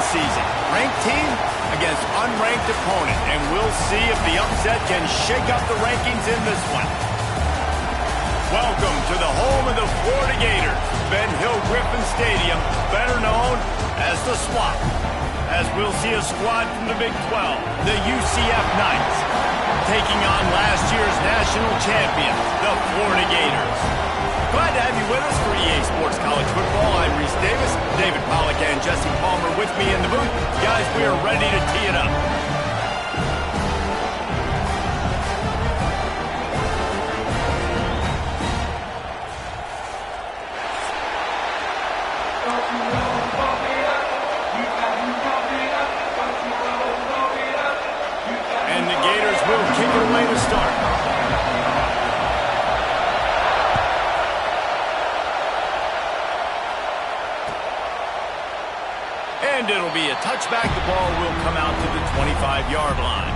season. Ranked team against unranked opponent, and we'll see if the upset can shake up the rankings in this one. Welcome to the home of the Florida Gators, Ben Hill Griffin Stadium, better known as the Swamp, as we'll see a squad from the Big 12, the UCF Knights, taking on last year's national champion, the Florida Gators. Glad to have you with us for EA Sports College Football. I'm Reese Davis, David Pollack and Jesse Palmer with me in the booth. Guys, we are ready to tee it up. And the Gators will kick it away to start. And it'll be a touchback. The ball will come out to the 25-yard line.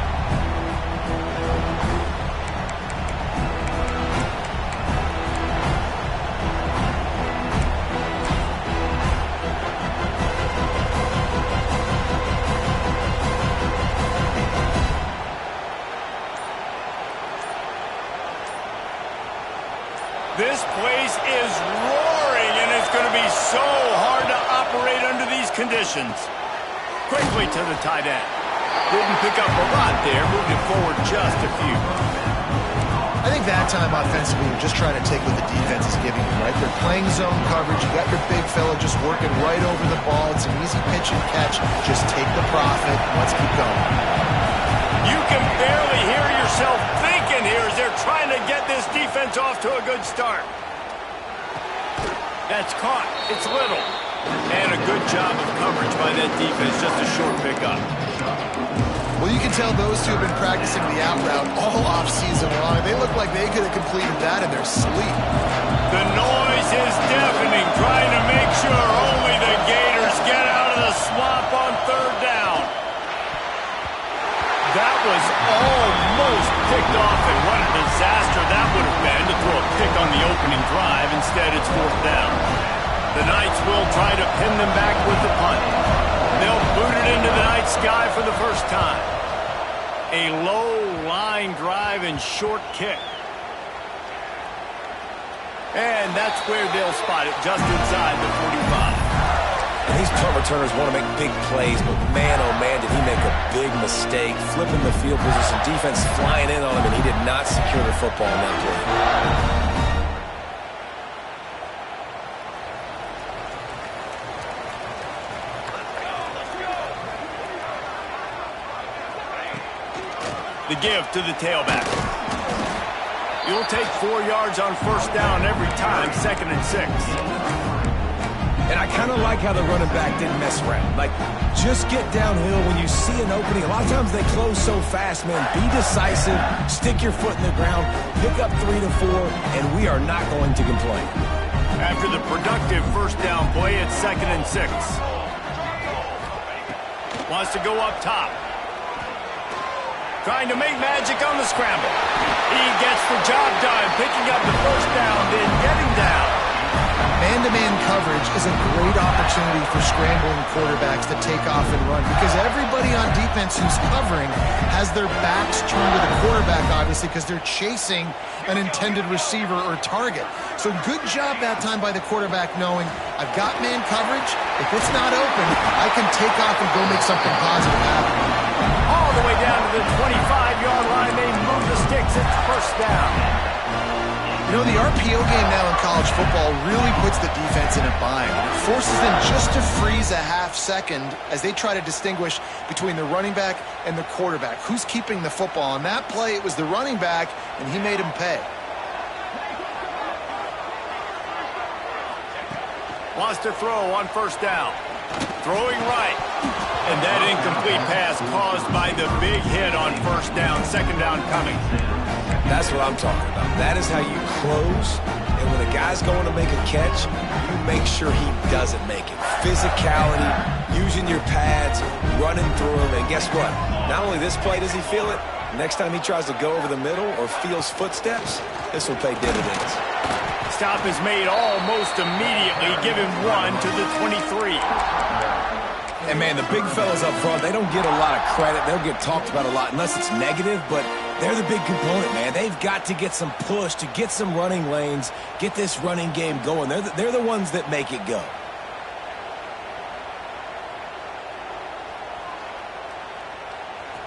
This place is roaring, and it's going to be so hard to operate under these conditions. Quickly to the tight end. Didn't pick up a lot there, moved it forward just a few. I think that time offensively, you're just trying to take what the defense is giving you, right? They're playing zone coverage. You got your big fella just working right over the ball. It's an easy pitch and catch. Just take the profit. Let's keep going. You can barely hear yourself thinking here as they're trying to get this defense off to a good start. That's caught. It's Little. And a good job of coverage by that defense. Just a short pickup. Well, you can tell those two have been practicing the out route all offseason long. They look like they could have completed that in their sleep. The noise is deafening, trying to make sure only the Gators get out of the swamp on third down. That was almost picked off, and what a disaster that would have been to throw a pick on the opening drive. Instead, it's fourth down. The Knights will try to pin them back with the punt. They'll boot it into the night sky for the first time. A low line drive and short kick. And that's where they'll spot it, just inside the 45. And these punt returners want to make big plays, but man, oh man, did he make a big mistake. Flipping the field position, defense flying in on him, and he did not secure the football in that play. The give to the tailback. You'll take 4 yards on first down every time, 2nd and 6. And I kind of like how the running back didn't mess around. Like, just get downhill when you see an opening. A lot of times they close so fast, man. Be decisive, stick your foot in the ground, pick up 3 to 4, and we are not going to complain. After the productive first down play, it's 2nd and 6. Wants to go up top. Trying to make magic on the scramble. He gets the job done, picking up the first down, then getting down. Man-to-man coverage is a great opportunity for scrambling quarterbacks to take off and run because everybody on defense who's covering has their backs turned to the quarterback, obviously, because they're chasing an intended receiver or target. So good job that time by the quarterback knowing, I've got man coverage. If it's not open, I can take off and go make something positive happen. All the way down to the 25-yard line, they move the sticks. It's first down. You know, the RPO game now in college football really puts the defense in a bind. It forces them just to freeze a half second as they try to distinguish between the running back and the quarterback. Who's keeping the football? On that play, it was the running back, and he made him pay. Wants to throw on first down. Throwing right. And that incomplete pass caused by the big hit on first down. 2nd down coming. That's what I'm talking about. That is how you close. And when a guy's going to make a catch, you make sure he doesn't make it. Physicality, using your pads, running through him. And guess what? Not only this play does he feel it, next time he tries to go over the middle or feels footsteps, this will pay dividends. Stop is made almost immediately. Give him 1 to the 23. And, man, the big fellas up front, they don't get a lot of credit. They'll get talked about a lot unless it's negative, but they're the big component, man. They've got to get some push, to get some running lanes, get this running game going. They're the ones that make it go.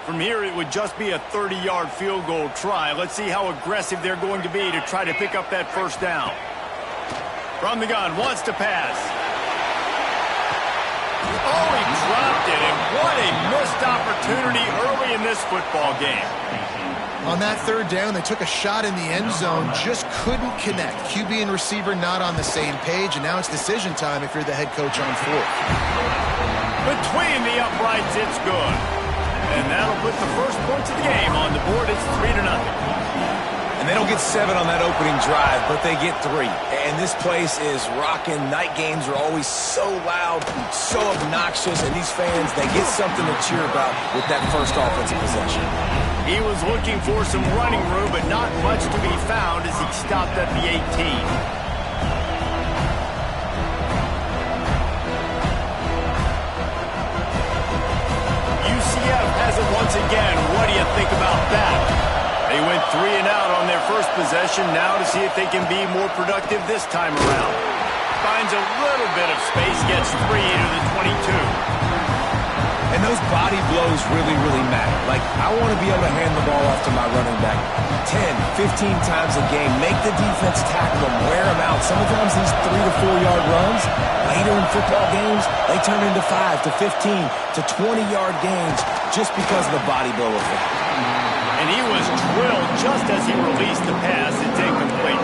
From here, it would just be a 30-yard field goal try. Let's see how aggressive they're going to be to try to pick up that first down. From the gun, wants to pass. Oh, he dropped it, and what a missed opportunity early in this football game. On that third down, they took a shot in the end zone, just couldn't connect. QB and receiver not on the same page, and now it's decision time if you're the head coach on fourth. Between the uprights, it's good. And that'll put the first points of the game on the board. It's 3-0. And they don't get 7 on that opening drive, but they get 3. And this place is rocking. Night games are always so loud, so obnoxious, and these fans, they get something to cheer about with that first offensive possession. He was looking for some running room, but not much to be found as he stopped at the 18. Has it once again. What do you think about that? They went 3 and out on their first possession. Now to see if they can be more productive this time around. Finds a little bit of space, gets 3 to the 22. And those body blows really, really matter. Like, I want to be able to hand the ball off to my running back 10, 15 times a game. Make the defense tackle them, wear them out. Sometimes these 3 to 4 yard runs, later in football games, they turn into 5 to 15 to 20-yard gains just because of the body blow effect. And he was drilled just as he released the pass. It's incomplete.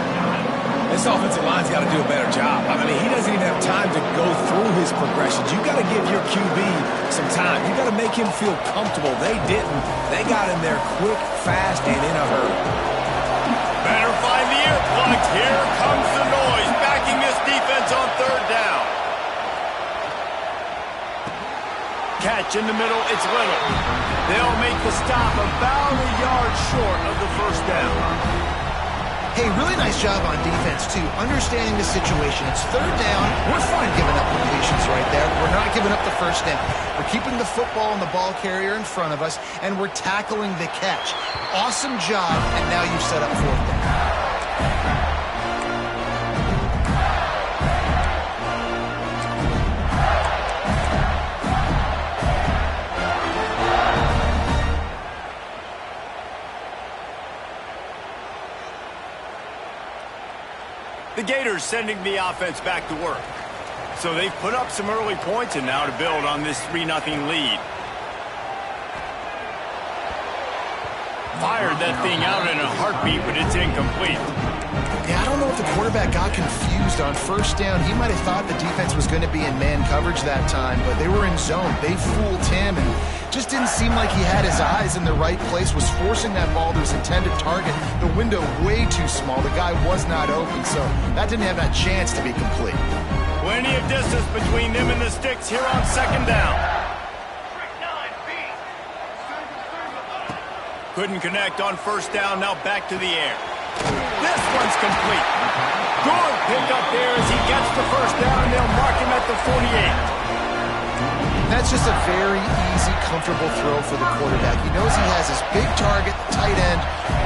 This offensive line's got to do a better job. I mean, he doesn't even have time to go through his progressions. You got to give your QB some time. You got to make him feel comfortable. They didn't. They got in there quick, fast, and in a hurry. Better find the earplugs. Here comes the noise, backing this defense on third down. Catch in the middle, it's Little. They'll make the stop about a yard short of the first down. Hey, really nice job on defense, too. Understanding the situation. It's third down. We're fine giving up completions right there. We're not giving up the first down. We're keeping the football and the ball carrier in front of us, and we're tackling the catch. Awesome job, and now you've set up fourth down. The Gators sending the offense back to work. So they've put up some early points and now to build on this 3-0 lead. Fired that thing out in a heartbeat, but it's incomplete. Yeah, I don't know if the quarterback got confused on first down. He might have thought the defense was going to be in man coverage that time, but they were in zone. They fooled him and just didn't seem like he had his eyes in the right place, was forcing that ball to his intended target. The window way too small. The guy was not open, so that didn't have that chance to be complete. Plenty of distance between them and the sticks here on second down. Couldn't connect on first down, now back to the air. This one's complete. Good pickup there as he gets the first down. They'll mark him at the 48. That's just a very easy, comfortable throw for the quarterback. He knows he has his big target, the tight end,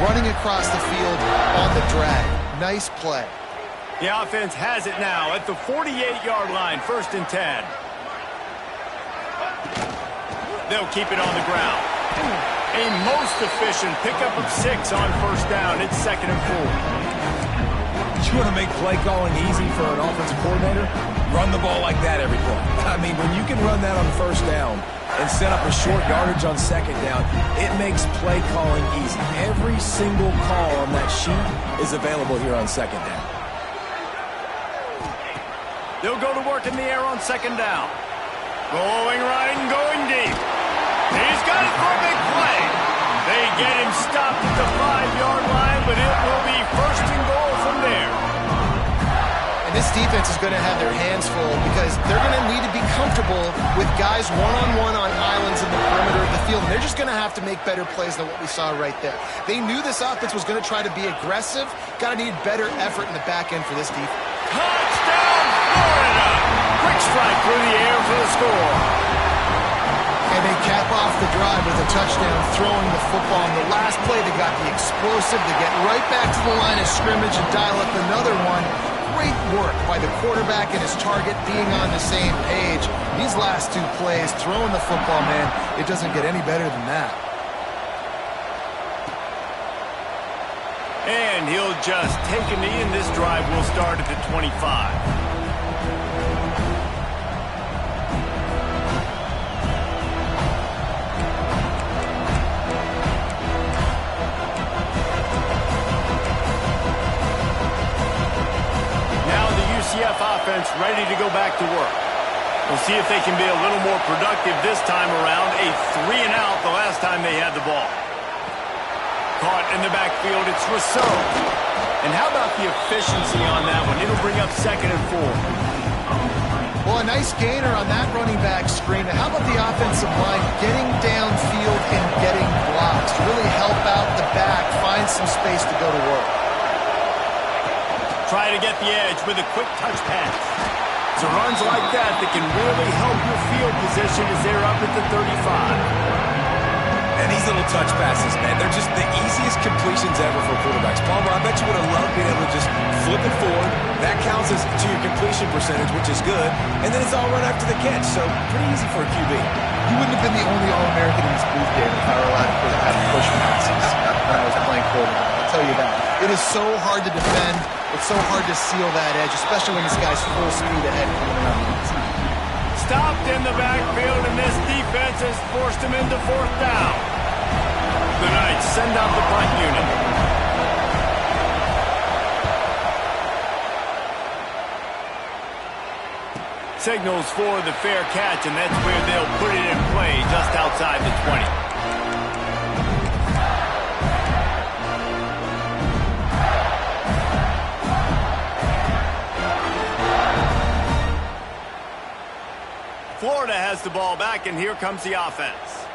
running across the field on the drag. Nice play. The offense has it now at the 48-yard line, 1st and 10. They'll keep it on the ground. A most efficient pickup of 6 on first down. It's 2nd and 4. You want to make play calling easy for an offensive coordinator? Run the ball like that every play. I mean, when you can run that on first down and set up a short yardage on second down, it makes play calling easy. Every single call on that sheet is available here on second down. They'll go to work in the air on second down. Going right and going deep. He's got it for a big play. They get him stopped at the 5-yard line, but it will be 1st and goal from there. And this defense is going to have their hands full because they're going to need to be comfortable with guys one-on-one on islands in the perimeter of the field. And they're just going to have to make better plays than what we saw right there. They knew this offense was going to try to be aggressive. Got to need better effort in the back end for this defense. Touchdown, Florida! Quick strike through the air for the score. And they cap off the drive with a touchdown, throwing the football. On the last play, they got the explosive. They get right back to the line of scrimmage and dial up another one. Great work by the quarterback and his target being on the same page. These last two plays, throwing the football, man, it doesn't get any better than that. And he'll just take a knee, and this drive will start at the 25. UCF offense ready to go back to work. We'll see if they can be a little more productive this time around. A 3-and-out the last time they had the ball. Caught in the backfield, it's Rousseau. And how about the efficiency on that one? It'll bring up 2nd and 4. Well, a nice gainer on that running back screen. And how about the offensive line getting downfield and getting blocks to really help out the back, find some space to go to work. Try to get the edge with a quick touch pass. So runs like that can really help your field position as they're up at the 35. And these little touch passes, man, they're just the easiest completions ever for quarterbacks. Palmer, I bet you would have loved being able to just flip it forward. That counts as to your completion percentage, which is good. And then it's all run after the catch, so pretty easy for a QB. You wouldn't have been the only All-American in this booth game if I were allowed to have push passes when I was playing quarterback. I'll tell you that. It is so hard to defend. It's so hard to seal that edge, especially when this guy's full speed ahead coming around the inside. Stopped in the backfield, and this defense has forced him into 4th down. The Knights send out the punt unit. Signals for the fair catch, and that's where they'll put it in play, just outside the 20. Florida has the ball back, and here comes the offense.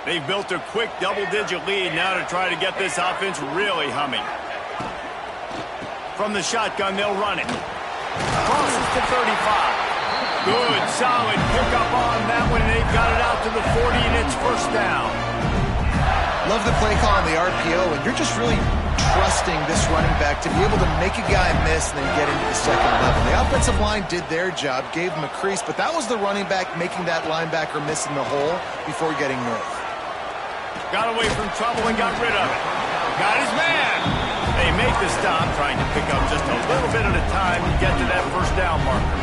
They've built a quick double-digit lead now to try to get this offense really humming. From the shotgun, they'll run it. Crosses to 35. Good, solid pickup on that one. They've got it out to the 40, and it's 1st down. Love the play call on the RPO, and you're just really trusting this running back to be able to make a guy miss and then get into the 2nd level. The offensive line did their job, gave him a crease, but that was the running back making that linebacker miss in the hole before getting north. Got away from trouble and got rid of it. Got his man. They make the stop, trying to pick up just a little bit at a time to get to that 1st down marker.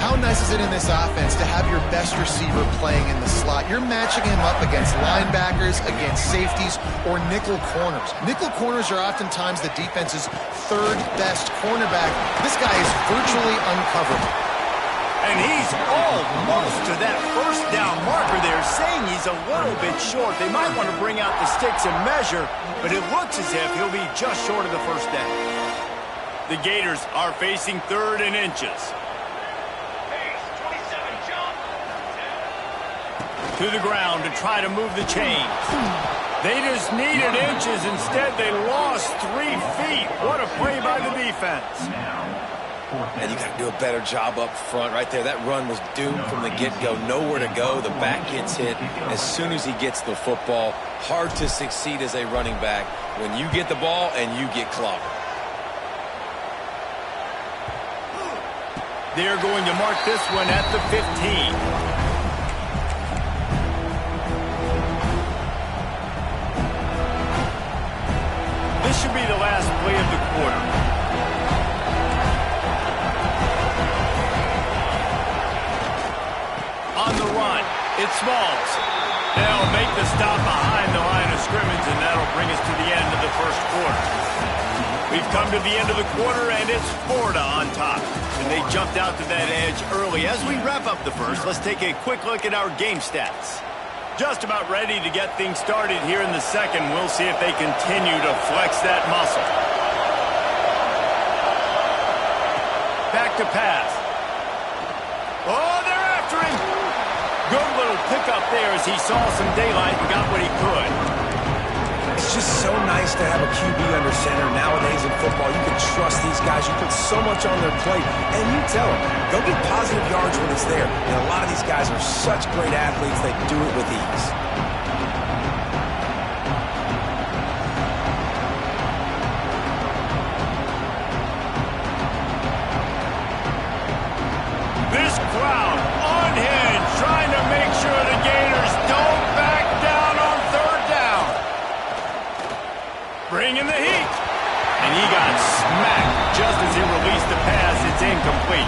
How nice is it in this offense to have your best receiver playing in the slot? You're matching him up against linebackers, against safeties, or nickel corners. Nickel corners are oftentimes the defense's 3rd best cornerback. This guy is virtually uncoverable. And he's almost to that 1st down marker there, saying he's a little bit short. They might want to bring out the sticks and measure, but it looks as if he'll be just short of the 1st down. The Gators are facing 3rd and inches. To the ground to try to move the chains. They just needed inches. Instead, they lost 3 feet. What a play by the defense. And you got to do a better job up front right there. That run was doomed from the get-go. Nowhere to go. The back gets hit as soon as he gets the football. Hard to succeed as a running back when you get the ball and you get clobbered. They're going to mark this one at the 15. This should be the last play of the quarter. On the run, it's Smalls. They'll make the stop behind the line of scrimmage, and that'll bring us to the end of the 1st quarter. We've come to the end of the quarter, and it's Florida on top. And they jumped out to that edge early. As we wrap up the 1st, let's take a quick look at our game stats. Just about ready to get things started here in the 2nd. We'll see if they continue to flex that muscle. Back to pass. Oh, they're after him. Good little pickup there as he saw some daylight and got what he could. It's just so nice to have a QB under center. Nowadays in football, you can trust these guys. You put so much on their plate, and you tell them, go get positive yards when it's there. And a lot of these guys are such great athletes, they do it with ease. This crowd unhinged, trying to make sure the Gators don't back down on third down. Bringing the heat. And he got smacked just as he released the pass. It's incomplete.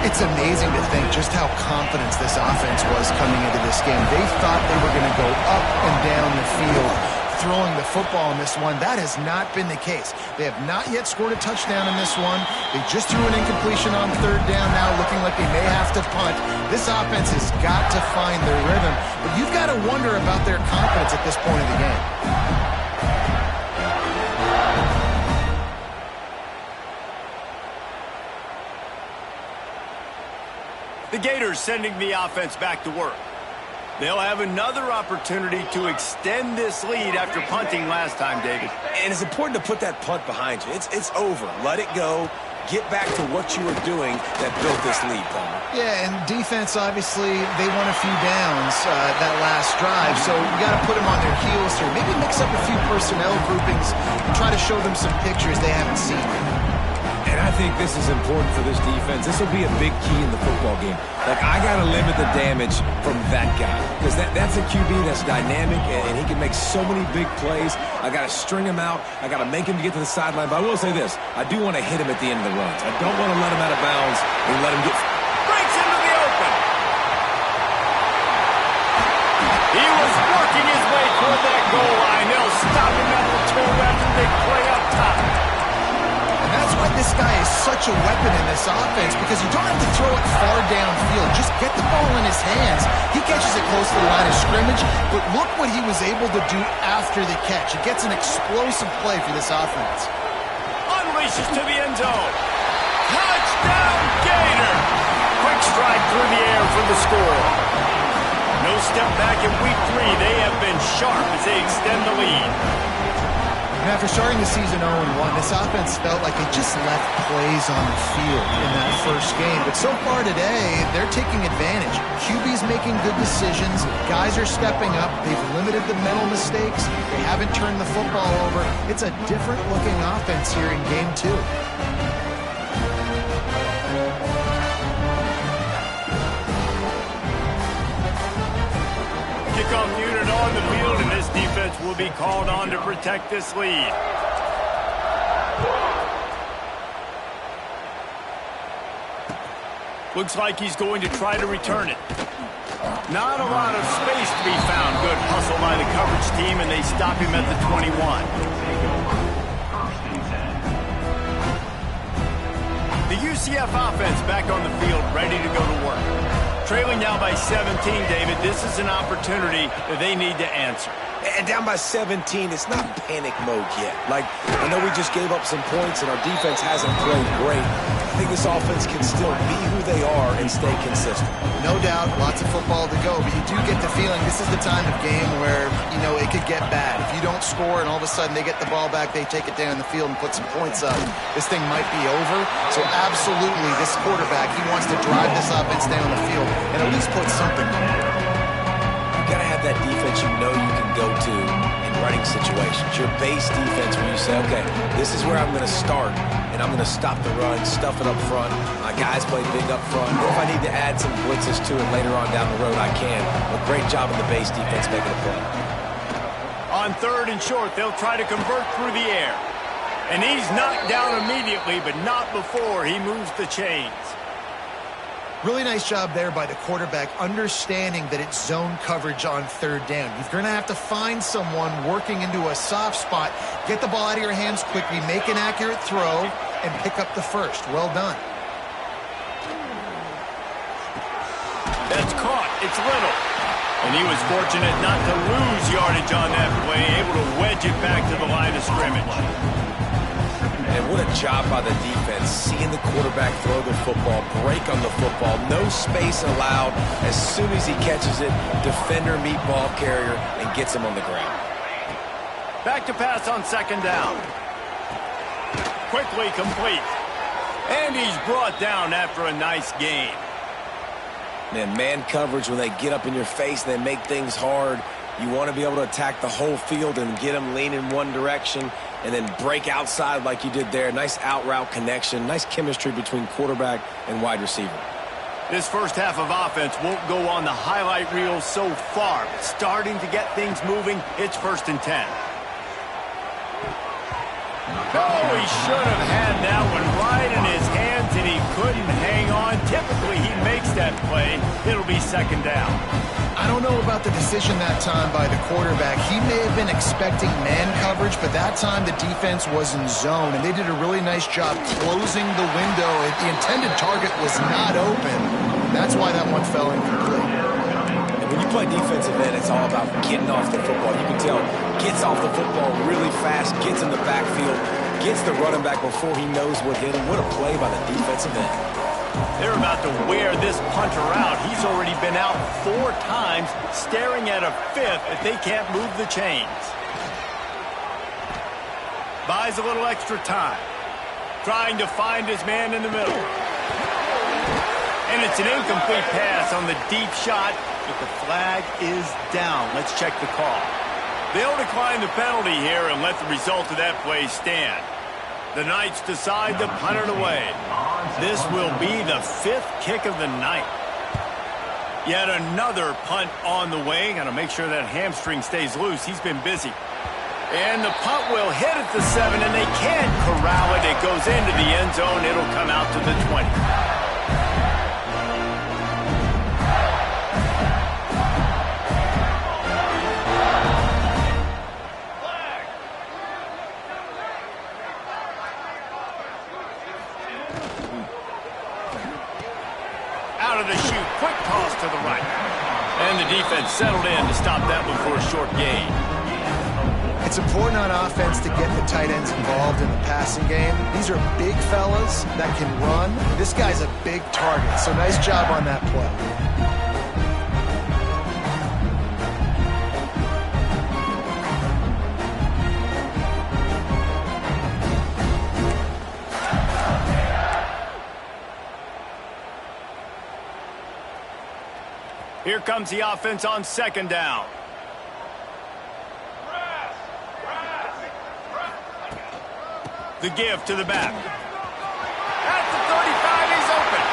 It's amazing to think just how confident this offense was coming into this game. They thought they were going to go up and down the field throwing the football in this one. That has not been the case. They have not yet scored a touchdown in this one. They just threw an incompletion on third down now, looking like they may have to punt. This offense has got to find their rhythm, but you've got to wonder about their confidence at this point of the game. The Gators sending the offense back to work. They'll have another opportunity to extend this lead after punting last time, David. And it's important to put that punt behind you. It's over. Let it go. Get back to what you were doing that built this lead, Palmer. Yeah, and defense, obviously, they won a few downs that last drive, so you got to put them on their heels here. Maybe mix up a few personnel groupings and try to show them some pictures they haven't seen. And I think this is important for this defense. This will be a big key in the football game. Like, I got to limit the damage from that guy. Because that's a QB that's dynamic, and he can make so many big plays. I got to string him out. I got to make him get to the sideline. But I will say this. I do want to hit him at the end of the runs. I don't want to let him out of bounds and let him get... Breaks into the open. He was working his way toward that goal line. They'll stop him at the 2 after the big play up top. That's why this guy is such a weapon in this offense, because you don't have to throw it far downfield. Just get the ball in his hands. He catches it close to the line of scrimmage, but look what he was able to do after the catch. It gets an explosive play for this offense. Unleashes to the end zone. Touchdown, Gator! Quick stride through the air for the score. No step back in week 3. They have been sharp as they extend the lead. And after starting the season 0-1, this offense felt like they just left plays on the field in that first game. But so far today, they're taking advantage. QB's making good decisions. Guys are stepping up. They've limited the mental mistakes. They haven't turned the football over. It's a different-looking offense here in Game 2. Kickoff unit on the field, and this defense will be called on to protect this lead. Looks like he's going to try to return it. Not a lot of space to be found. Good hustle by the coverage team, and they stop him at the 21. The UCF offense back on the field, ready to go to work. Trailing now by 17, David. This is an opportunity that they need to answer. And down by 17, it's not panic mode yet. Like, I know we just gave up some points and our defense hasn't played great. I think this offense can still be who they are and stay consistent. No doubt, lots of football to go, but you do get the feeling this is the time of game where, you know, it could get bad. If you don't score and all of a sudden they get the ball back, they take it down the field and put some points up, this thing might be over. So absolutely, this quarterback, he wants to drive this offense down the field and at least put something on it. You gotta have that defense you know you can go to in running situations. Your base defense where you say, okay, this is where I'm gonna start, and I'm gonna stop the run, stuff it up front. My guys play big up front. If I need to add some blitzes to it later on down the road, I can. But great job in the base defense making a play. On 3rd and short, they'll try to convert through the air. And he's knocked down immediately, but not before he moves the chains. Really nice job there by the quarterback, understanding that it's zone coverage on 3rd down. You're going to have to find someone working into a soft spot, get the ball out of your hands quickly, make an accurate throw, and pick up the first. Well done. That's caught. It's Little. And he was fortunate not to lose yardage on that play, able to wedge it back to the line of scrimmage. And what a job by the defense, seeing the quarterback throw the football, break on the football, no space allowed. As soon as he catches it, defender meet ball carrier and gets him on the ground. Back to pass on second down. Quickly complete. And he's brought down after a nice gain. Man coverage, when they get up in your face, they make things hard. You want to be able to attack the whole field and get them leaning one direction and then break outside like you did there. Nice out route connection, nice chemistry between quarterback and wide receiver. This first half of offense won't go on the highlight reel so far, but starting to get things moving. It's 1st and 10. Oh, he should have had that one right in his hands, and he couldn't hang on. Typically, he makes that play. It'll be 2nd down. I don't know about the decision that time by the quarterback. He may have been expecting man coverage, but that time the defense was in zone, and they did a really nice job closing the window. The intended target was not open. That's why that one fell incomplete. And when you play defensive end, it's all about getting off the football. You can tell, gets off the football really fast, gets in the backfield, gets the running back before he knows what hit him. What a play by the defensive end. They're about to wear this punter out. He's already been out 4 times, staring at a 5th if they can't move the chains. Buys a little extra time. Trying to find his man in the middle. And it's an incomplete pass on the deep shot, but the flag is down. Let's check the call. They'll decline the penalty here and let the result of that play stand. The Knights decide to punt it away. This will be the 5th kick of the night. Yet another punt on the way. Got to make sure that hamstring stays loose. He's been busy. And the punt will hit at the 7, and they can't corral it. It goes into the end zone. It'll come out to the 20. Out of the chute, quick toss to the right. And the defense settled in to stop that one for a short gain. It's important on offense to get the tight ends involved in the passing game. These are big fellas that can run. This guy's a big target, so nice job on that play. Here comes the offense on 2nd down. The give to the back. At the 35, he's open.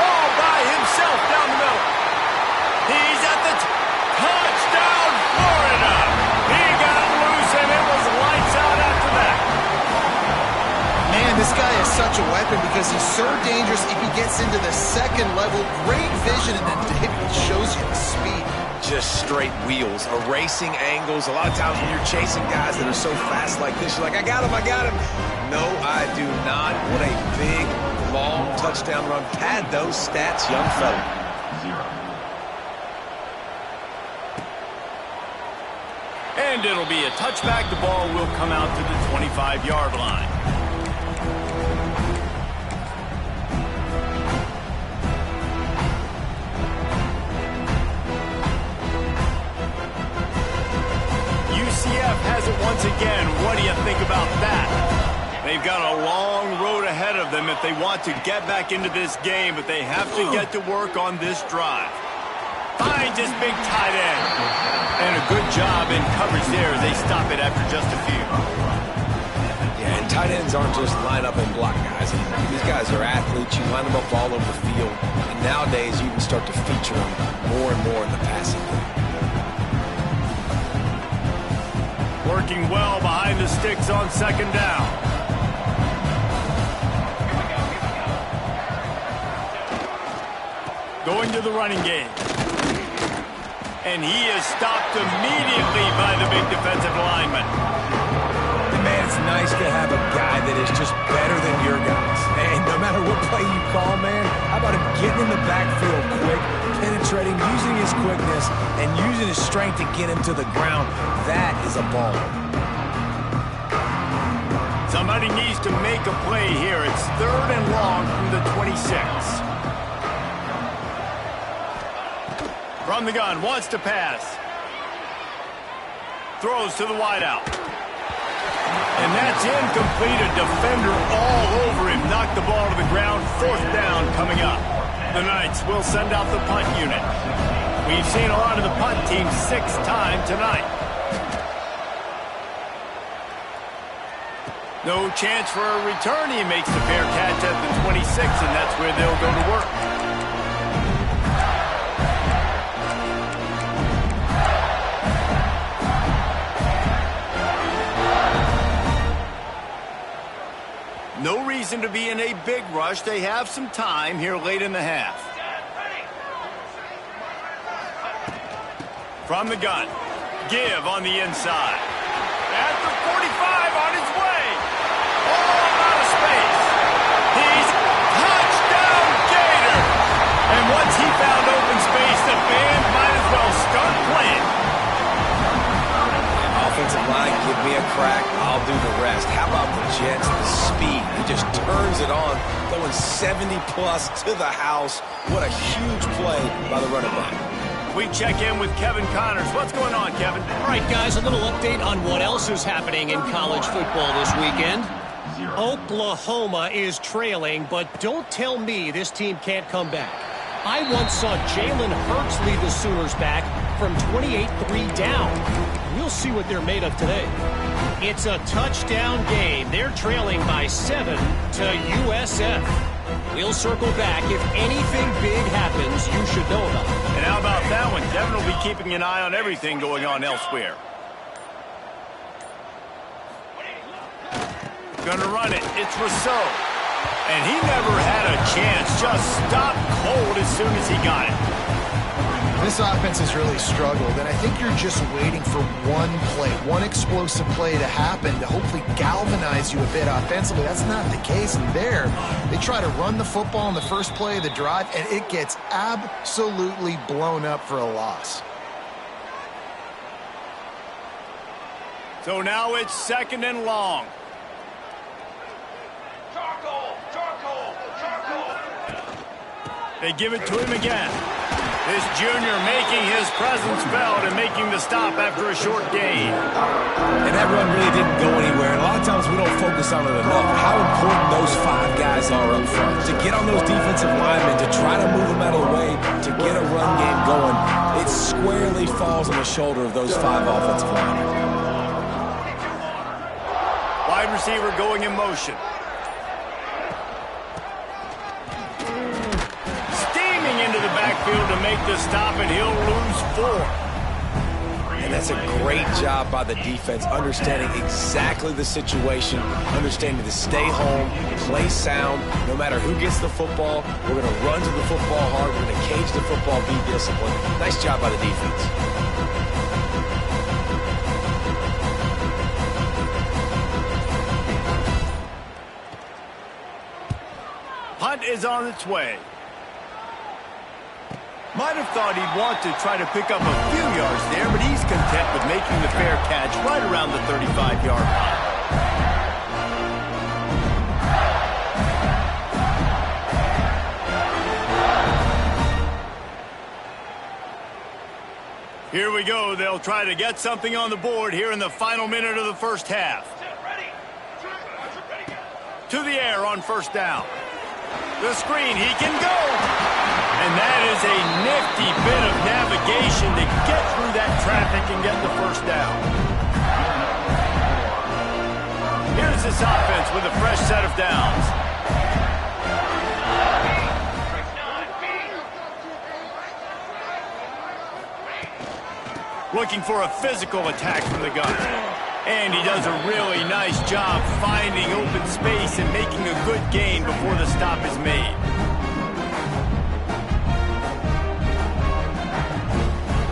All by himself down the middle. He's at the touchdown, Florida. He got loose, and it was lights out after that. Man, this guy is such a weapon because he's so dangerous if he gets into the 2nd level. Great vision, and then it shows you the speed. Just straight wheels, erasing angles. A lot of times when you're chasing guys that are so fast like this, you're like, I got him. No, I do not. What a big, long touchdown run. Pad those stats, young fella. 0. And it'll be a touchback. The ball will come out to the 25-yard line. UCF has it once again. What do you think about that? They've got a long road ahead of them if they want to get back into this game, but they have to get to work on this drive. Finds his big tight end. And a good job in coverage there as they stop it after just a few. Yeah, and tight ends aren't just line up and block guys. These guys are athletes. You line them up all over the field. And nowadays, you can start to feature them more and more in the passing game. Working well behind the sticks on 2nd down. Going to the running game. And he is stopped immediately by the big defensive lineman. And man, it's nice to have a guy that is just better than your guys. And no matter what play you call, man, how about him getting in the backfield quick, penetrating, using his quickness, and using his strength to get him to the ground. That is a ball. Somebody needs to make a play here. It's 3rd and long from the 26. From the gun, wants to pass. throws to the wideout. And that's incomplete. A defender all over him. Knocked the ball to the ground. 4th down coming up. The Knights will send out the punt unit. We've seen a lot of the punt team 6 times tonight. No chance for a return. He makes the fair catch at the 26, and that's where they'll go to work. No reason to be in a big rush. They have some time here late in the half. From the gun. Give on the inside. At the 45 on his way. All out of space. He's touchdown Gator. And once he found open space, the band might as well start playing. Offensive line, give me a crack, I'll do the rest. How about the Jets, the speed? He just turns it on, throwing 70-plus to the house. What a huge play by the running back. We check in with Kevin Connors. What's going on, Kevin? All right, guys, a little update on what else is happening in college football this weekend. Oklahoma is trailing, but don't tell me this team can't come back. I once saw Jalen Hurts lead the Sooners back from 28-3 down. We'll see what they're made of today. It's a touchdown game. They're trailing by 7 to USF. We'll circle back. If anything big happens, you should know about it. And how about that one? Kevin will be keeping an eye on everything going on elsewhere. Gonna run it. It's Rousseau. And he never had a chance. Just stopped cold as soon as he got it. This offense has really struggled, and I think you're just waiting for one play, one explosive play to happen to hopefully galvanize you a bit offensively. That's not the case. And there, they try to run the football in the first play of the drive, and it gets absolutely blown up for a loss. So now it's 2nd and long. They give it to him again. This junior making his presence felt and making the stop after a short gain. And that run really didn't go anywhere. And a lot of times we don't focus on it enough. How important those 5 guys are up front. To get on those defensive linemen, to try to move them out of the way, to get a run game going, it squarely falls on the shoulder of those 5 offensive linemen. Wide receiver going in motion. Into the backfield to make the stop, and he'll lose 4. And that's a great job by the defense, understanding exactly the situation, understanding to stay home, play sound. No matter who gets the football, we're going to run to the football hard. We're going to cage the football, be disciplined. Nice job by the defense. Punt is on its way. Might have thought he'd want to try to pick up a few yards there, but he's content with making the fair catch right around the 35-yard line. Here we go. They'll try to get something on the board here in the final minute of the first half. To the air on 1st down. The screen, he can go. And that is a nifty bit of navigation to get through that traffic and get the 1st down. Here's this offense with a fresh set of downs. Looking for a physical attack from the gun. And he does a really nice job finding open space and making a good gain before the stop is made.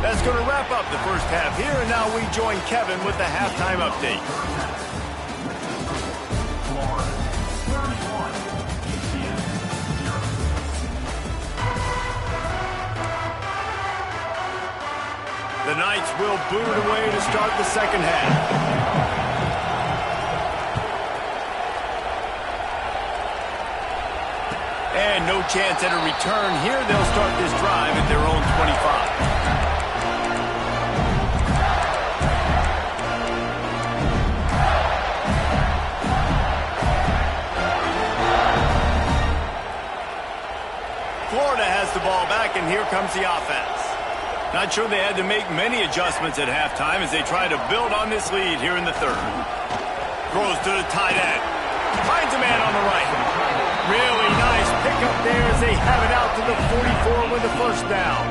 That's going to wrap up the first half here, and now we join Kevin with the halftime update. The Knights will boot it away to start the second half. And no chance at a return here. They'll start this drive at their own 25. the ball back, and here comes the offense. Not sure they had to make many adjustments at halftime as they try to build on this lead here in the third. Throws to the tight end. Finds a man on the right. Really nice pickup there as they have it out to the 44 with the first down.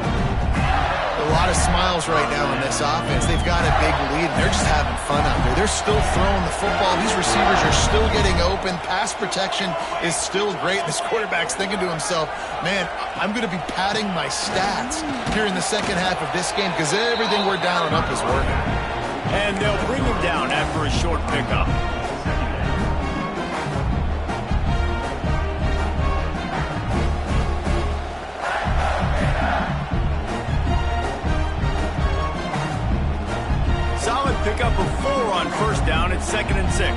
A lot of smiles right now in this offense. They've got a big lead, and they're just having fun out there. They're still throwing the football. These receivers are still getting open. Pass protection is still great. This quarterback's thinking to himself, man, I'm going to be padding my stats here in the second half of this game because everything we're dialing up is working. And they'll bring him down after a short pickup. Pickup of 4 on first down. It's 2nd and 6.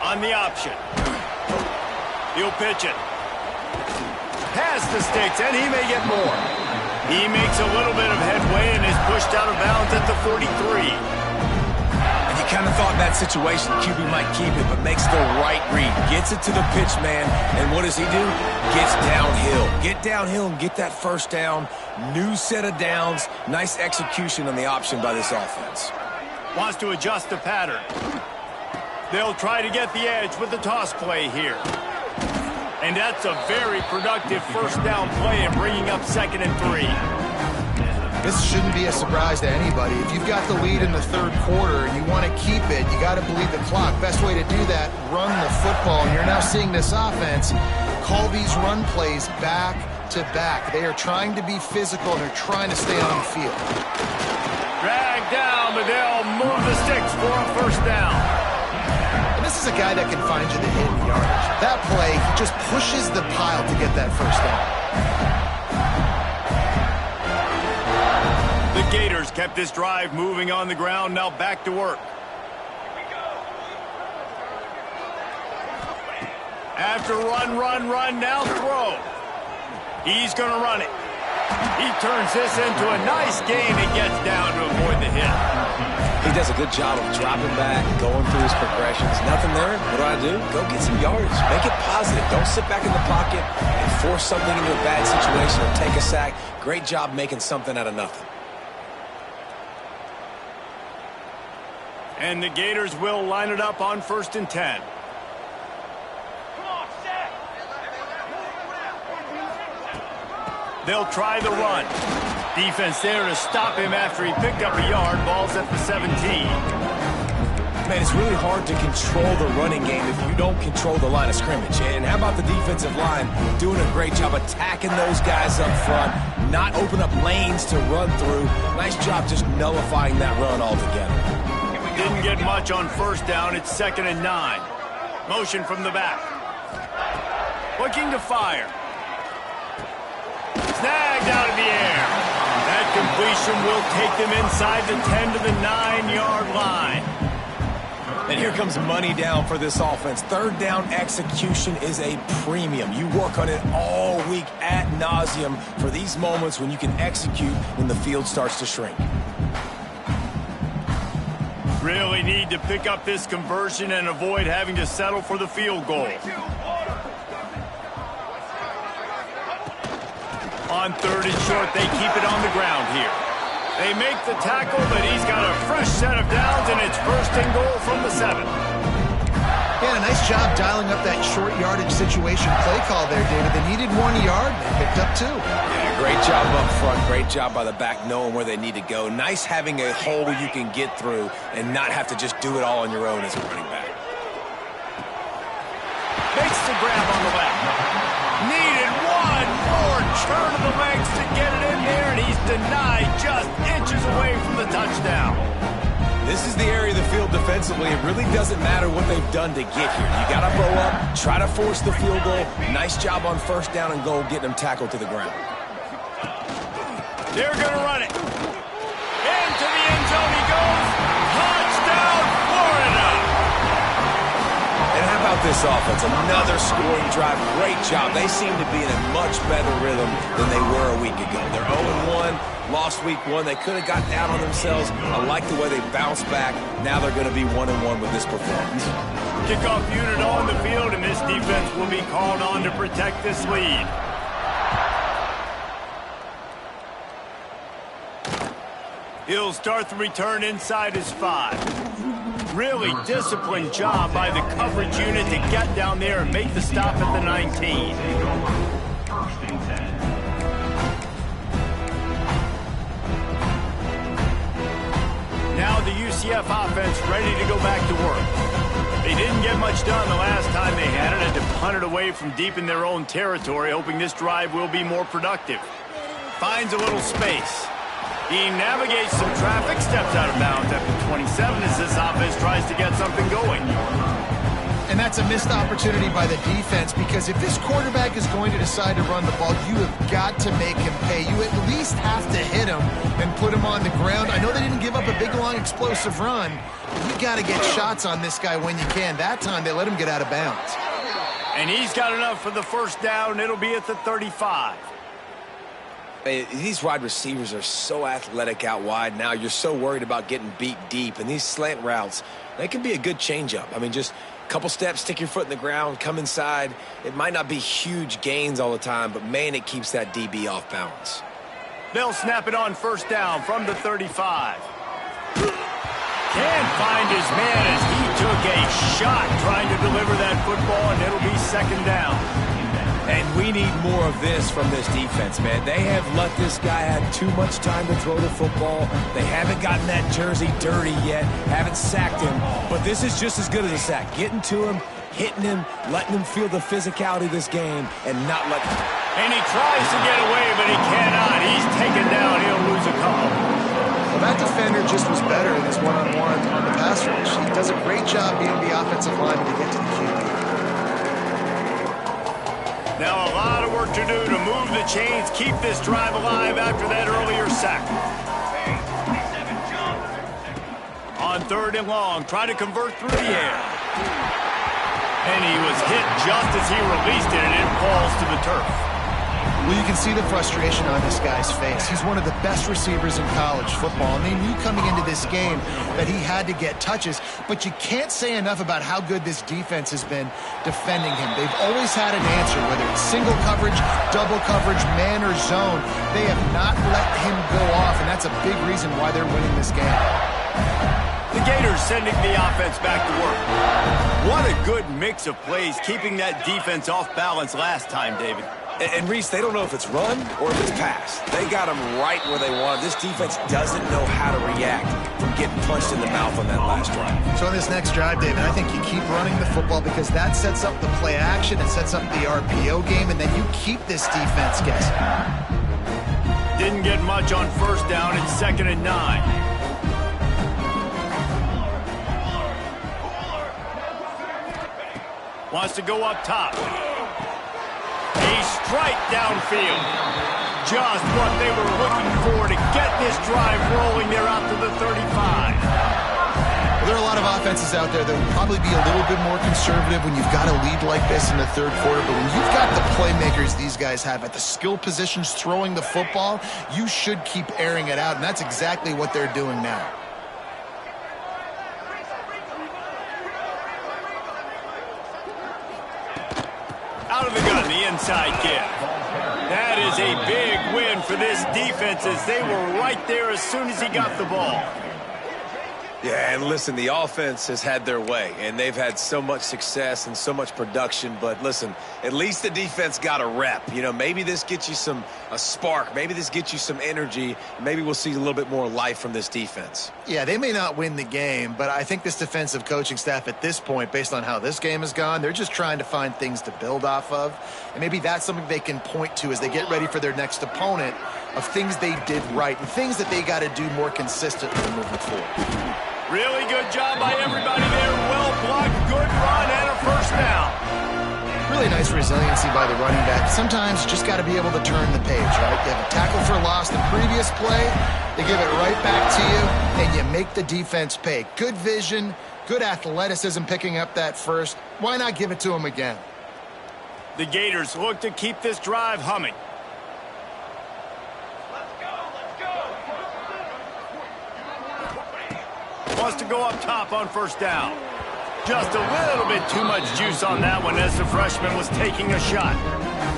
On the option. He'll pitch it. Past the sticks, and he may get more. He makes a little bit of headway and is pushed out of bounds at the 43. Kind of thought in that situation QB might keep it, but makes the right read. Gets it to the pitch man, and what does he do? Gets downhill. Get downhill and get that first down. New set of downs. Nice execution on the option by this offense. Wants to adjust the pattern. They'll try to get the edge with the toss play here. And that's a very productive first down play and bringing up 2nd and 3. This shouldn't be a surprise to anybody. If you've got the lead in the third quarter and you want to keep it, you got to bleed the clock. Best way to do that, run the football. And you're now seeing this offense call these run plays back to back. They are trying to be physical, and they're trying to stay on the field. Dragged down, but they'll move the sticks for a first down. And this is a guy that can find you the hidden yardage. That play, he just pushes the pile to get that first down. The Gators kept this drive moving on the ground, now back to work. After run, now throw. He's going to run it. He turns this into a nice gain and gets down to avoid the hit. He does a good job of dropping back, going through his progressions. Nothing there. What do? Go get some yardage. Make it positive. Don't sit back in the pocket and force something into a bad situation or take a sack. Great job making something out of nothing. And the Gators will line it up on 1st and 10. They'll try the run. Defense there to stop him after he picked up a yard. Ball's at the 17. Man, it's really hard to control the running game if you don't control the line of scrimmage. And how about the defensive line doing a great job attacking those guys up front, not open up lanes to run through. Nice job just nullifying that run altogether. Didn't get much on first down. It's 2nd and 9. Motion from the back. Looking to fire. Snagged out of the air. That completion will take them inside the 10 to the 9-yard line. And here comes money down for this offense. Third down execution is a premium. You work on it all week ad nauseum for these moments when you can execute when the field starts to shrink. Really need to pick up this conversion and avoid having to settle for the field goal. On 3rd and short, they keep it on the ground here. They make the tackle, but he's got a fresh set of downs, and it's 1st and goal from the 7. Yeah, a nice job dialing up that short yardage situation play call there, David. They needed 1 yard, they picked up 2. Yeah, great job up front. Great job by the back knowing where they need to go. Nice having a hole you can get through and not have to just do it all on your own as a running back. Makes the grab on the left. Needed one more turn of the legs to get it in there, and he's denied just inches away from the touchdown. This is the area of the field defensively. It really doesn't matter what they've done to get here. You got to bow up, try to force the field goal. Nice job on 1st down and goal, getting them tackled to the ground. They're going to run it. Into the end zone he goes. Touchdown, Florida. And how about this this offense. Another scoring drive. Great job. They seem to be in a much better rhythm than they were a week ago. They're 0-1, lost week 1. They could have gotten down on themselves. I like the way they bounced back. Now they're going to be 1-1 with this performance. Kickoff unit on the field, and this defense will be called on to protect this lead. He'll start the return inside his 5. Really disciplined job by the coverage unit to get down there and make the stop at the 19. Now the UCF offense ready to go back to work. They didn't get much done the last time they had it, and to punt it away from deep in their own territory, hoping this drive will be more productive. Finds a little space. He navigates some traffic, steps out of bounds at the 27 as this offense tries to get something going. And that's a missed opportunity by the defense, because if this quarterback is going to decide to run the ball, you have got to make him pay. You at least have to hit him and put him on the ground. I know they didn't give up a big, long, explosive run, but you got to get shots on this guy when you can. That time, they let him get out of bounds. And he's got enough for the first down. It'll be at the 35. These wide receivers are so athletic out wide now. You're so worried about getting beat deep. And these slant routes, they can be a good changeup. I mean, just a couple steps, stick your foot in the ground, come inside. It might not be huge gains all the time, but, man, it keeps that DB off balance. They'll snap it on first down from the 35. Can't find his man as he took a shot trying to deliver that football, and it'll be second down. And we need more of this from this defense, man. They have let this guy have too much time to throw the football. They haven't gotten that jersey dirty yet, haven't sacked him. But this is just as good as a sack. Getting to him, hitting him, letting him feel the physicality of this game, and not letting him. And he tries to get away, but he cannot. He's taken down. He'll lose a couple. Well, that defender just was better in his one-on-one on the pass rush. He does a great job being the offensive lineman to get to the QB. Now a lot of work to do to move the chains, keep this drive alive after that earlier sack. On 3rd and long, try to convert through the air. And he was hit just as he released it, and it falls to the turf. Well, you can see the frustration on this guy's face. He's one of the best receivers in college football, and they knew coming into this game that he had to get touches, but you can't say enough about how good this defense has been defending him. They've always had an answer, whether it's single coverage, double coverage, man or zone. They have not let him go off, and that's a big reason why they're winning this game. The Gators sending the offense back to work. What a good mix of plays, keeping that defense off balance last time, David. And Reese, they don't know if it's run or if it's pass. They got them right where they want. This defense doesn't know how to react from getting punched in the mouth on that last drive. So on this next drive, David, I think you keep running the football because that sets up the play action, it sets up the RPO game, and then you keep this defense guessing. Didn't get much on first down. It's 2nd and 9. Wants to go up top. A strike downfield. Just what they were looking for to get this drive rolling. They're out to the 35. Well, there are a lot of offenses out there that will probably be a little bit more conservative when you've got a lead like this in the 3rd quarter. But when you've got the playmakers these guys have at the skill positions throwing the football, you should keep airing it out. And that's exactly what they're doing now. Out of the gun, the inside give. That is a big win for this defense as they were right there as soon as he got the ball. Yeah, and listen, the offense has had their way, and they've had so much success and so much production. But listen, at least the defense got a rep. You know, maybe this gets you a spark. Maybe this gets you some energy. Maybe we'll see a little bit more life from this defense. Yeah, they may not win the game, but I think this defensive coaching staff at this point, based on how this game has gone, they're just trying to find things to build off of. And maybe that's something they can point to as they get ready for their next opponent of things they did right and things that they got to do more consistently moving forward. Really good job by everybody there. Well blocked, good run, and a first down. Really nice resiliency by the running back. Sometimes you just got to be able to turn the page, right? You have a tackle for loss the previous play, they give it right back to you, and you make the defense pay. Good vision, Good athleticism picking up that first. Why not give it to him again? The Gators look to keep this drive humming. Wants to go up top on first down. Just a little bit too much juice on that one as the freshman was taking a shot.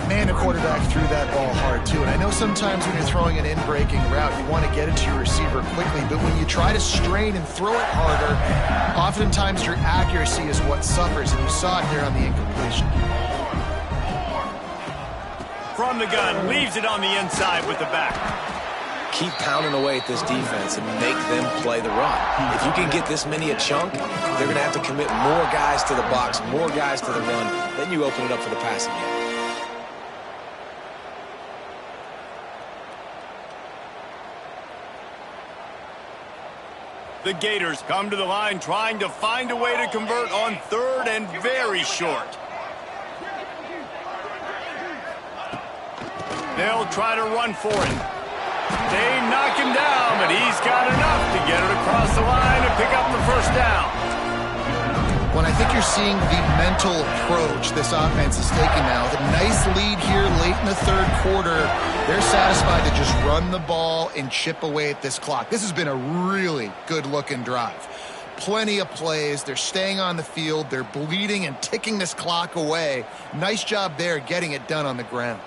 Man, the quarterback threw that ball hard, too. And I know sometimes when you're throwing an in-breaking route, you want to get it to your receiver quickly. But when you try to strain and throw it harder, oftentimes your accuracy is what suffers. And you saw it there on the incompletion. From the gun, leaves it on the inside with the back. Keep pounding away at this defense and make them play the run. If you can get this many a chunk, they're going to have to commit more guys to the box, more guys to the run. Then you open it up for the passing game. The Gators come to the line trying to find a way to convert on third and very short. They'll try to run for it. They knock him down, but he's got enough to get it across the line and pick up the first down. When I think you're seeing the mental approach this offense is taking now, the nice lead here late in the third quarter, they're satisfied to just run the ball and chip away at this clock. This has been a really good-looking drive. Plenty of plays. They're staying on the field. They're bleeding and ticking this clock away. Nice job there getting it done on the ground.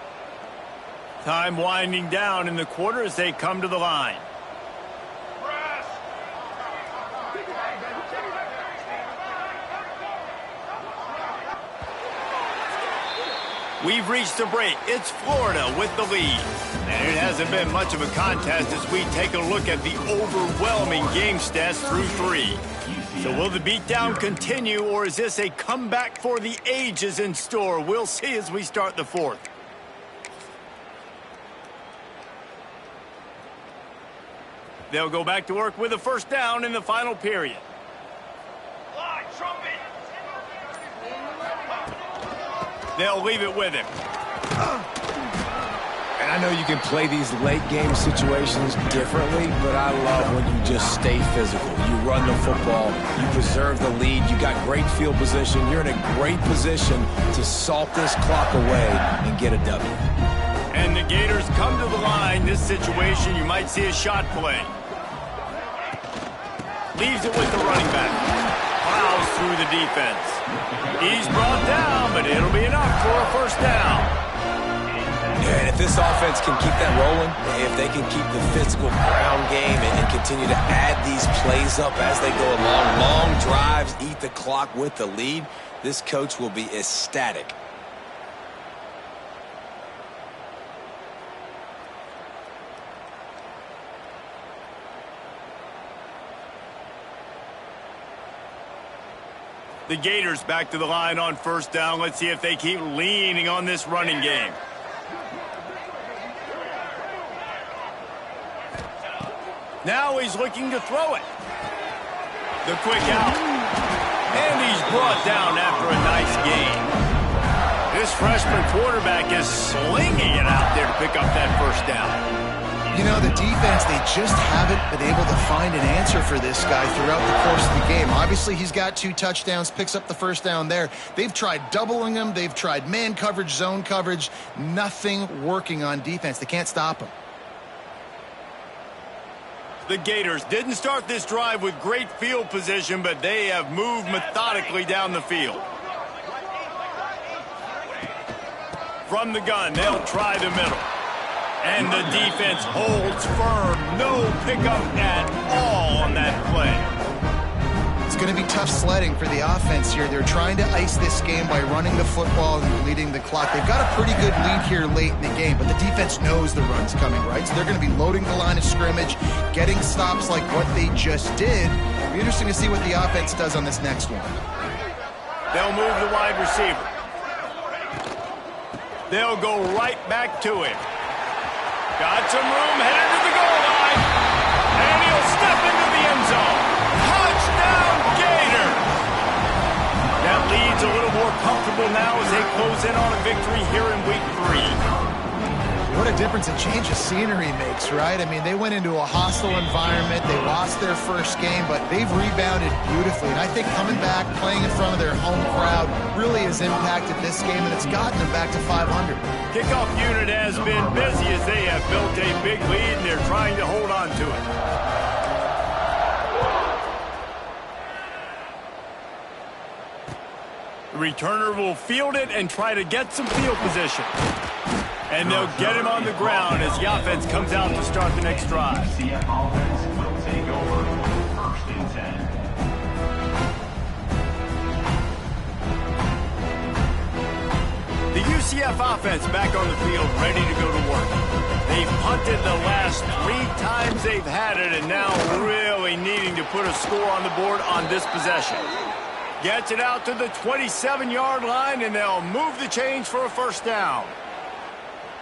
Time winding down in the quarter as they come to the line. We've reached the break. It's Florida with the lead. And it hasn't been much of a contest as we take a look at the overwhelming game stats through 3. So will the beatdown continue, or is this a comeback for the ages in store? We'll see as we start the fourth. They'll go back to work with a first down in the final period. They'll leave it with him. And I know you can play these late game situations differently, but I love when you just stay physical. You run the football, you preserve the lead, you got great field position, you're in a great position to salt this clock away and get a W. And the Gators come to the line. This situation, you might see a shot play. Leaves it with the running back. Plows through the defense. He's brought down, but it'll be enough for a first down. Yeah, and if this offense can keep that rolling, if they can keep the physical ground game and continue to add these plays up as they go along, long drives, eat the clock with the lead, this coach will be ecstatic. The Gators back to the line on first down. Let's see if they keep leaning on this running game. Now he's looking to throw it. The quick out. And he's brought down after a nice gain. This freshman quarterback is slinging it out there to pick up that first down. You know, the defense, they just haven't been able to find an answer for this guy throughout the course of the game. Obviously, he's got 2 touchdowns, picks up the first down there. They've tried doubling him. They've tried man coverage, zone coverage. Nothing working on defense. They can't stop him. The Gators didn't start this drive with great field position, but they have moved methodically down the field. From the gun, they'll try the middle. And the defense holds firm. No pickup at all on that play. It's going to be tough sledding for the offense here. They're trying to ice this game by running the football and leading the clock. They've got a pretty good lead here late in the game, but the defense knows the run's coming, right? So they're going to be loading the line of scrimmage, getting stops like what they just did. It'll be interesting to see what the offense does on this next one. They'll move the wide receiver. They'll go right back to him. Got some room, headed to the goal line. And he'll step into the end zone. Touchdown, Gators! That lead's a little more comfortable now as they close in on a victory here in week 3. What a difference a change of scenery makes, right? I mean, they went into a hostile environment. They lost their first game, but they've rebounded beautifully. And I think coming back, playing in front of their home crowd really has impacted this game, and it's gotten them back to 500. Kickoff unit has been busy as they have built a big lead, and they're trying to hold on to it. The returner will field it and try to get some field position. And they'll get him on the ground as the offense comes out to start the next drive. UCF offense will take over 1st and 10. The UCF offense back on the field, ready to go to work. They've punted the last 3 times they've had it, and now really needing to put a score on the board on this possession. Gets it out to the 27-yard line, and they'll move the chains for a first down.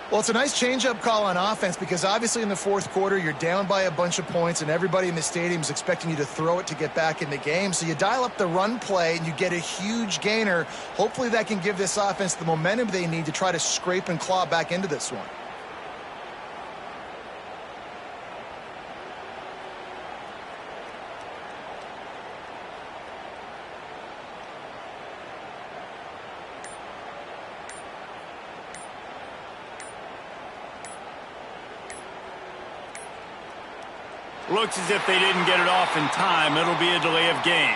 Well, it's a nice change-up call on offense because obviously in the fourth quarter, you're down by a bunch of points and everybody in the stadium is expecting you to throw it to get back in the game. So you dial up the run play and you get a huge gainer. Hopefully that can give this offense the momentum they need to try to scrape and claw back into this one. Looks as if they didn't get it off in time. It'll be a delay of game.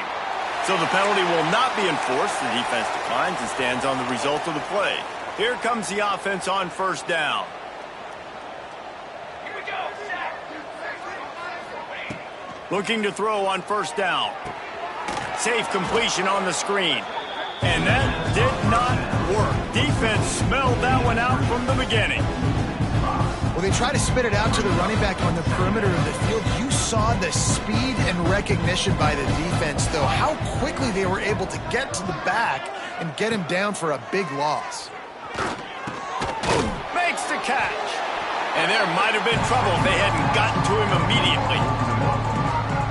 So the penalty will not be enforced. The defense declines and stands on the result of the play. Here comes the offense on first down. Here we go. Looking to throw on first down. Safe completion on the screen. And that did not work. Defense smelled that one out from the beginning. Well, they try to spit it out to the running back on the perimeter of the field. You saw the speed and recognition by the defense, though, how quickly they were able to get to the back and get him down for a big loss. Makes the catch. And there might have been trouble if they hadn't gotten to him immediately.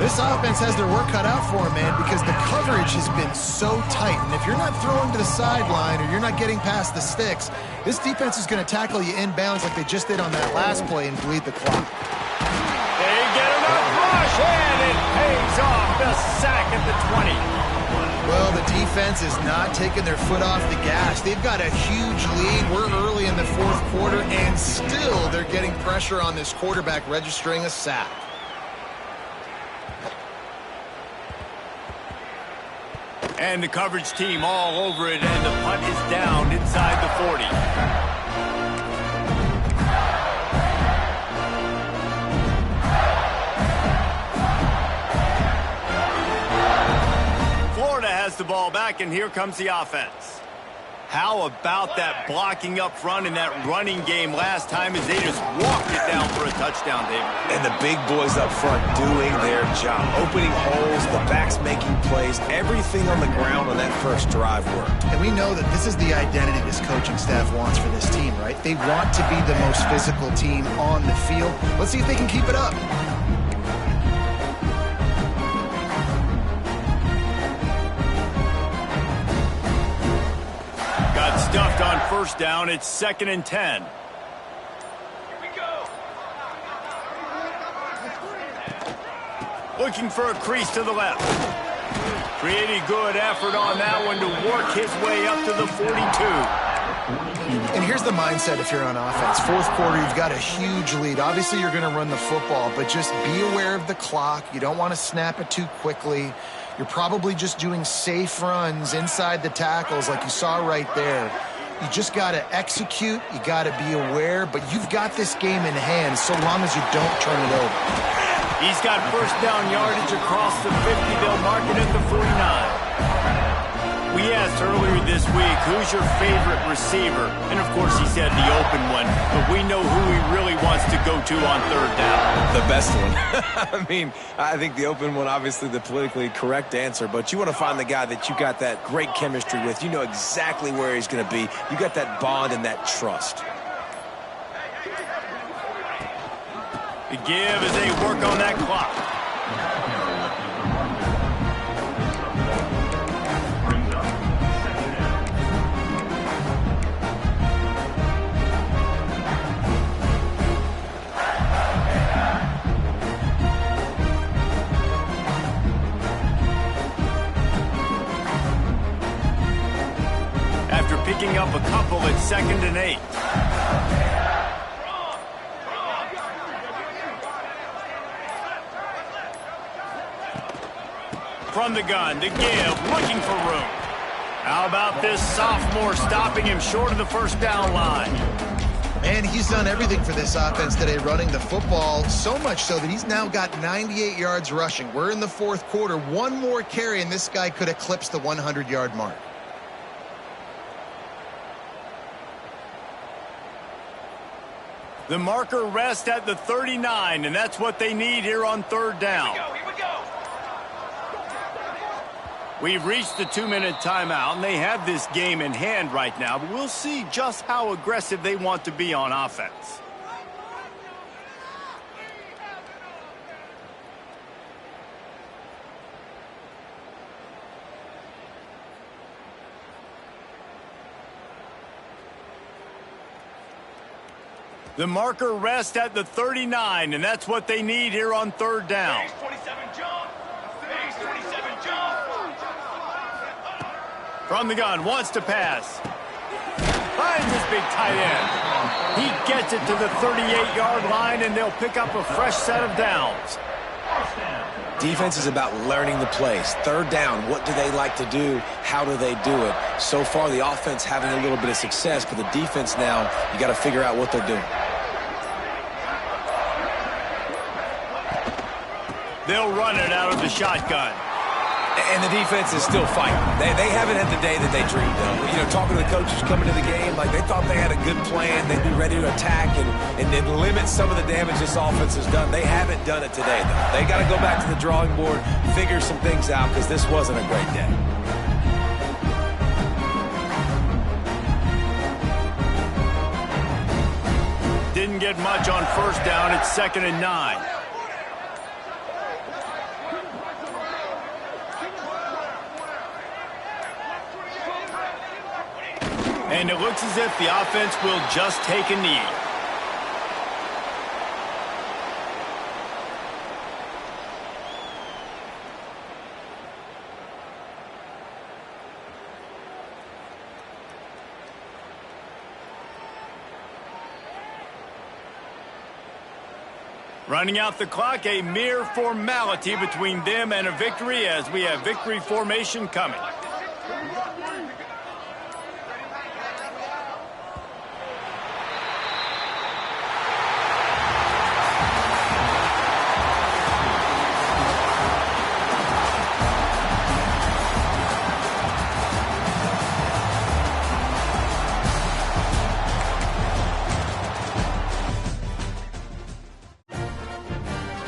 This offense has their work cut out for them, man, because the coverage has been so tight. And if you're not throwing to the sideline or you're not getting past the sticks, this defense is going to tackle you inbounds like they just did on that last play and bleed the clock. They get enough rush, and it pays off. The sack at the 20. Well, the defense is not taking their foot off the gas. They've got a huge lead. We're early in the fourth quarter, and still they're getting pressure on this quarterback registering a sack. And the coverage team all over it, and the punt is down inside the 40. Florida has the ball back, and here comes the offense. How about that blocking up front in that running game last time as they just walked it down for a touchdown, David? And the big boys up front doing their job. Opening holes, the backs making plays, everything on the ground on that first drive worked. And we know that this is the identity this coaching staff wants for this team, right? They want to be the most physical team on the field. Let's see if they can keep it up. Stuffed on first down. It's 2nd and 10. Here we go. Looking for a crease to the left. Pretty good effort on that one to work his way up to the 42. And here's the mindset if you're on offense. Fourth quarter, you've got a huge lead. Obviously, you're going to run the football, but just be aware of the clock. You don't want to snap it too quickly. You're probably just doing safe runs inside the tackles like you saw right there. You just got to execute. You got to be aware, but you've got this game in hand so long as you don't turn it over. He's got first down yardage across the 50. They'll mark it at the 49. We asked earlier this week, who's your favorite receiver? And, of course, he said the open one. But we know who he really wants to go to on third down. The best one. I mean, I think the open one, obviously the politically correct answer, but you want to find the guy that you got that great chemistry with. You know exactly where he's going to be. You got that bond and that trust. The give as they work on that clock. picking up a couple at 2nd and 8. From the gun, to give, looking for room. How about this sophomore stopping him short of the first down line? Man, he's done everything for this offense today, running the football, so much so that he's now got 98 yards rushing. We're in the 4th quarter. One more carry, and this guy could eclipse the 100-yard mark. The marker rests at the 39, and that's what they need here on 3rd down. Here we go. We've reached the 2-minute timeout, and they have this game in hand right now, but we'll see just how aggressive they want to be on offense. The marker rests at the 39, and that's what they need here on 3rd down. Base 27 jump. Base 27 jump. From the gun, wants to pass. Finds his big tight end. He gets it to the 38-yard line, and they'll pick up a fresh set of downs. Defense is about learning the plays. 3rd down, what do they like to do? How do they do it? So far, the offense having a little bit of success, but the defense now, you got to figure out what they're doing. They'll run it out of the shotgun. And the defense is still fighting. They haven't had the day that they dreamed of. You know, talking to the coaches coming to the game, like they thought they had a good plan. They'd be ready to attack and limit some of the damage this offense has done. They haven't done it today, though. They got to go back to the drawing board, figure some things out, because this wasn't a great day. Didn't get much on 1st down. It's 2nd and 9. And it looks as if the offense will just take a knee. Running out the clock, a mere formality between them and a victory as we have victory formation coming.